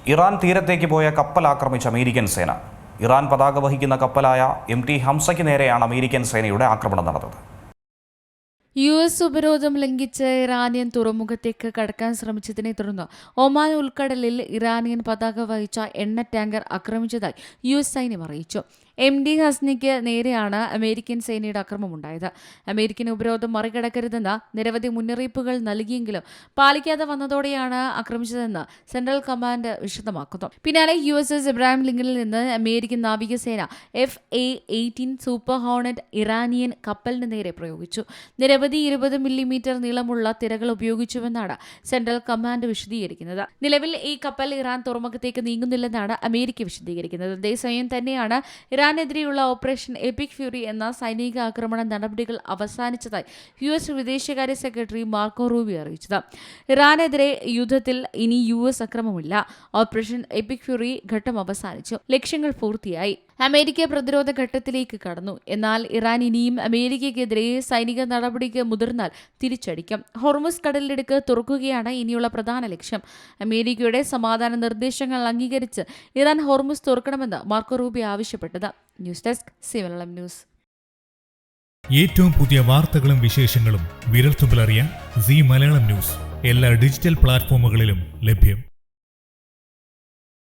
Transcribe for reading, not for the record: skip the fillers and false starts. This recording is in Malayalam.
ഇറാൻ തീരത്തേക്ക് പോയ കപ്പൽ ആക്രമിച്ച അമേരിക്കൻ സേന. ഇറാൻ പതാക വഹിക്കുന്ന കപ്പലായ MT ഹംസയ്ക്ക് നേരെയാണ് അമേരിക്കൻ സേനയുടെ ആക്രമണം നടന്നത്. US ഉപരോധം ലംഘിച്ച് ഇറാനിയൻ തുറമുഖത്തേക്ക് കടക്കാൻ ശ്രമിച്ചതിനെ തുടർന്ന് ഒമാൻ ഉൾക്കടലിൽ ഇറാനിയൻ പതാക വഹിച്ച എണ്ണ ടാങ്കർ ആക്രമിച്ചതായി US സൈന്യം അറിയിച്ചു. MT ഹസ്നിക്ക് നേരെയാണ് അമേരിക്കൻ സേനയുടെ ആക്രമണമുണ്ടായത്. അമേരിക്കൻ ഉപരോധം മറികടക്കരുതെന്ന് നിരവധി മുന്നറിയിപ്പുകൾ നൽകിയെങ്കിലും പാലിക്കാതെ വന്നതോടെയാണ് ആക്രമിച്ചതെന്ന് സെൻട്രൽ കമാൻഡ് വിശദമാക്കുന്നു. പിന്നാലെ USS ഇബ്രാഹിം ലിങ്കനിൽ നിന്ന് അമേരിക്കൻ നാവികസേന FA-18 സൂപ്പർ ഹോർണറ്റ് ഇറാനിയൻ കപ്പലിന് നേരെ പ്രയോഗിച്ചു. നിരവധി 20 മില്ലിമീറ്റർ നീളമുള്ള തിരകൾ ഉപയോഗിച്ചുവെന്നാണ് സെൻട്രൽ കമാൻഡ് വിശദീകരിക്കുന്നത്. നിലവിൽ ഈ കപ്പൽ ഇറാൻ തുറമുഖത്തേക്ക് നീങ്ങുന്നില്ലെന്നാണ് അമേരിക്ക വിശദീകരിക്കുന്നത്. അതേസമയം തന്നെയാണ് ഇറാനെതിരെയുള്ള ഓപ്പറേഷൻ എപ്പിക് ഫ്യൂറി എന്ന സൈനിക ആക്രമണ നടപടികൾ അവസാനിച്ചതായി US വിദേശകാര്യ സെക്രട്ടറി മാർക്കോ റൂബിയോ അറിയിച്ചത്. ഇറാനെതിരെ യുദ്ധത്തിൽ ഇനി US അക്രമമില്ല. ഓപ്പറേഷൻ എപ്പിക് ഫ്യൂറി ഘട്ടം അവസാനിച്ചു. ലക്ഷ്യങ്ങൾ പൂർത്തിയായി. അമേരിക്ക പ്രതിരോധ ഘട്ടത്തിലേക്ക് കടന്നു. എന്നാൽ ഇറാൻ ഇനിയും അമേരിക്കയ്ക്കെതിരെ സൈനിക നടപടിക്ക് മുതിർന്നാൽ തിരിച്ചടിക്കും. ഹോർമുസ് കടലിടുക്ക് തുറക്കുകയാണ് ഇനിയുള്ള പ്രധാന ലക്ഷ്യം. അമേരിക്കയുടെ സമാധാന നിർദ്ദേശങ്ങൾ അംഗീകരിച്ച് ഇറാൻ ഹോർമുസ് തുറക്കണമെന്ന് മാർക്കോ റൂബിയോ ആവശ്യപ്പെട്ടത്. ന്യൂസ് ഡെസ്ക് സിമലം ന്യൂസ്. ഏറ്റവും പുതിയ വാർത്തകളും വിശേഷങ്ങളും വിരൽത്തുമ്പിലറിയാൻ സീ മലയാളം ന്യൂസ് എല്ലാ ഡിജിറ്റൽ പ്ലാറ്റ്ഫോമുകളിലും ലഭ്യം.